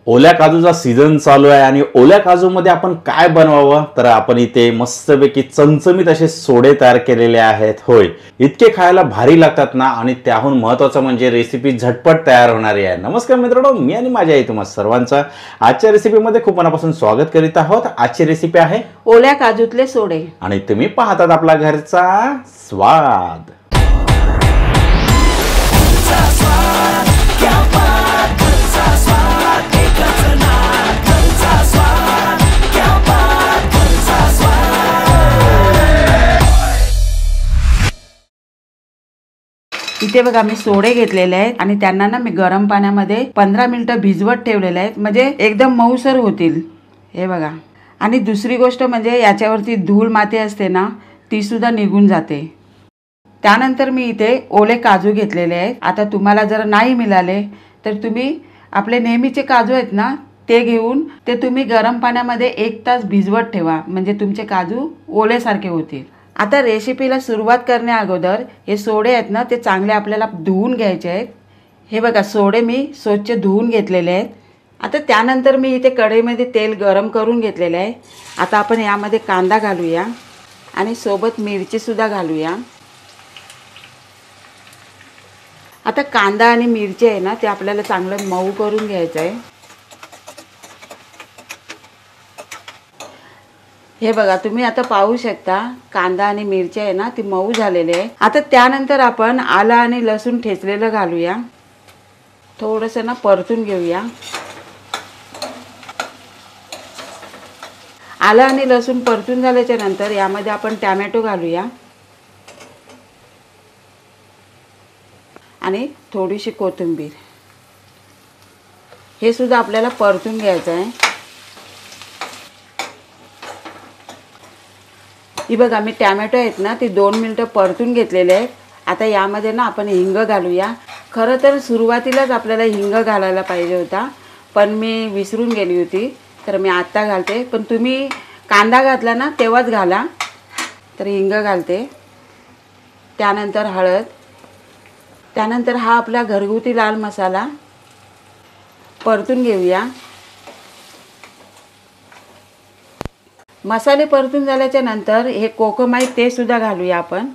ओल्या काजूचा सीझन चालू आहे आणि ओल्या काजूमध्ये आपण काय बनवावं, तर आपण इथे मस्तपैकी चमचमीत असे सोडे तयार केलेले आहेत. होय, इतके खायला भारी लागतात ना, आणि त्याहून महत्त्वाचं म्हणजे रेसिपी झटपट तयार होणारी आहे. नमस्कार मित्रांनो, मी आणि माझी आई तुम्हा सर्वांचं आजच्या रेसिपीमध्ये खूप मनापासून स्वागत करीत आहोत. आजची रेसिपी आहे ओल्या काजूतले सोडे आणि तुम्ही पाहतात आपला घरचा स्वाद. इथे बघा मी सोडे घेतलेले आहेत आणि त्यांना ना मी गरम पाण्यामध्ये 15 मिनिटं भिजवत ठेवलेले आहेत, म्हणजे एकदम मऊसर होतील. हे बघा. आणि दुसरी गोष्ट म्हणजे याच्यावरती धूळ माती असते ना, ती सुद्धा निघून जाते. त्यानंतर मी इथे ओले काजू घेतलेले आहेत. आता तुम्हाला जर नाही मिळाले तर तुम्ही आपले नेहमीचे काजू आहेत ना, ते घेऊन ते तुम्ही गरम पाण्यामध्ये 1 तास भिजवत ठेवा, म्हणजे तुमचे काजू ओलेसारखे होतील. आता रेसिपीला सुरुवात करण्या अगोदर हे सोडे आहेत ना, ते चांगले आपल्याला धुवून घ्यायचे आहेत. हे बघा, सोडे मी स्वच्छ धुवून घेतलेले आहेत. आता त्यानंतर मी इथे कढईमध्ये तेल गरम करून घेतलेले आहे. आता आपण यामध्ये कांदा घालूया आणि सोबत मिरचीसुद्धा घालूया. आता कांदा आणि मिरची आहे ना, ते आपल्याला चांगलं मऊ करून घ्यायचं आहे. हे बघा, तुम्ही आता पाहू शकता कांदा आणि मिरची आहे ना, ती मऊ झालेली आहे. आता त्यानंतर आपण आलं आणि लसूण ठेचलेलं घालूया. थोडंसं ना परतून घेऊया. आलं आणि लसूण परतून झाल्याच्या नंतर यामध्ये आपण टॅमॅटो घालूया आणि थोडीशी कोथिंबीर. हे सुद्धा आपल्याला परतून घ्यायचं आहे. ही बघा, मी टॅमॅटो आहेत ना, ती 2 मिनिटं परतून घेतलेले आहेत. आता यामध्ये ना आपण हिंग घालूया. खरं तर सुरुवातीलाच आपल्याला हिंग घालायला पाहिजे होता, पण मी विसरून गेली होती, तर मी आत्ता घालते. पण तुम्ही कांदा घातला ना तेव्हाच घाला. तर हिंग घालते. त्यानंतर हळद. त्यानंतर हा आपला घरगुती लाल मसाला परतून घेऊया. मसाले परतून झाल्याच्या नंतर हे कोकम आहे ते सुद्धा घालूया आपण.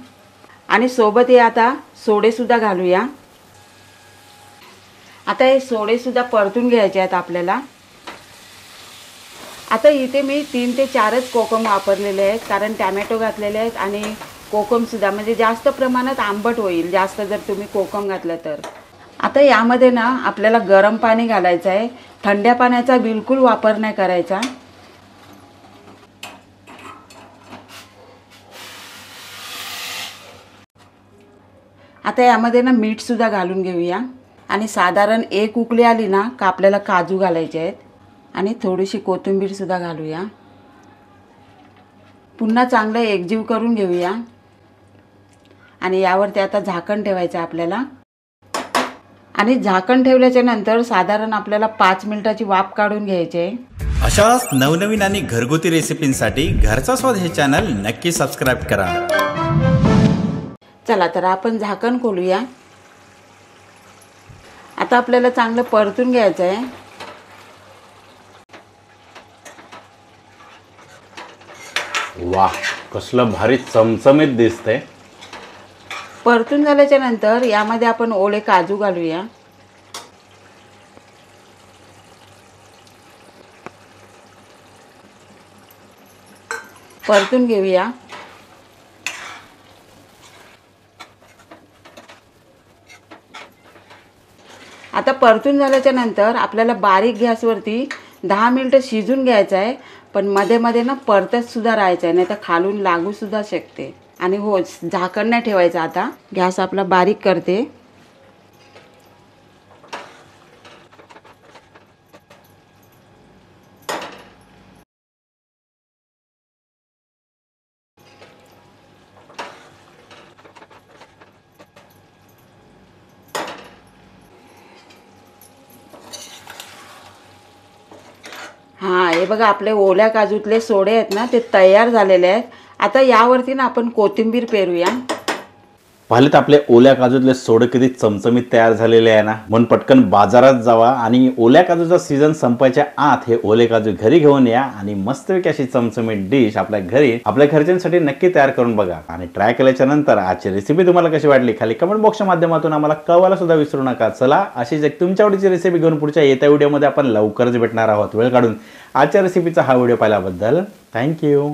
आणि सोबत हे आता सोडेसुद्धा घालूया. आता हे सोडेसुद्धा परतून घ्यायचे आहेत आपल्याला. आता इथे मी 3 ते 4च कोकम वापरलेले आहेत, कारण टॅमॅटो घातलेले आहेत आणि कोकमसुद्धा, म्हणजे जास्त प्रमाणात आंबट होईल जास्त जर तुम्ही कोकम घातलं तर. आता यामध्ये ना आपल्याला गरम पाणी घालायचं आहे. थंड्या पाण्याचा बिलकुल वापर नाही करायचा. आता यामध्ये ना मीठसुद्धा घालून घेऊया. आणि साधारण 1 उकळी आली ना का आपल्याला काजू घालायचे आहेत आणि थोडीशी कोथिंबीरसुद्धा घालूया. पुन्हा चांगलं एकजीव करून घेऊया. आणि यावरती आता झाकण ठेवायचं आपल्याला. आणि झाकण ठेवल्याच्या नंतर साधारण आपल्याला 5 मिनिटाची वाफ काढून घ्यायची आहे. अशाच नवनवीन आणि घरगुती रेसिपींसाठी घरचा स्वाद हे चॅनल नक्की सबस्क्राईब करा. चला तर आपण झाकण खोलूया. आता आपल्याला चांगलं परतून घ्यायचं आहे. वाह, कसलं भारी चमचमीत दिसतंय. परतून झाल्याच्या नंतर यामध्ये आपण ओले काजू घालूया. परतून घेऊया. आता परतून झाल्याच्या नंतर आपल्याला बारीक गॅसवरती 10 मिनिटं शिजून घ्यायचं आहे. पण मध्ये मध्ये ना परतत सुद्धा राहायचं आहे, नाही तर खालून लागू सुद्धा शकते. आणि हो, झाकण नाही ठेवायचं. आता गॅस आपला बारीक करते. हां, हे बघा, आपले ओल्या काजूतले सोडे आहेत ना, ते तयार झालेले आहेत. आता यावरती ना आपण कोथिंबीर पेरूया. पाहिलेत आपले ओल्या काजूतले सोडे किती चमचमीत तयार झालेले आहे ना. म्हणून पटकन बाजारात जावा आणि ओल्या काजूचा सीझन संपायच्या आत हे ओले काजू घरी घेऊन या आणि मस्तपैकी अशी चमचमीत डिश आपल्या घरी आपल्या घरच्यांसाठी नक्की तयार करून बघा. आणि ट्राय केल्याच्या नंतर आजची रेसिपी तुम्हाला कशी वाटली खाली कमेंट बॉक्सच्या माध्यमातून आम्हाला कळवायला सुद्धा विसरू नका. चला अशीच एक तुमच्या आवडीची रेसिपी घेऊन पुढच्या येत्या व्हिडिओमध्ये आपण लवकरच भेटणार आहोत. वेळ काढून आजच्या रेसिपीचा हा व्हिडिओ पाहिल्याबद्दल थँक्यू.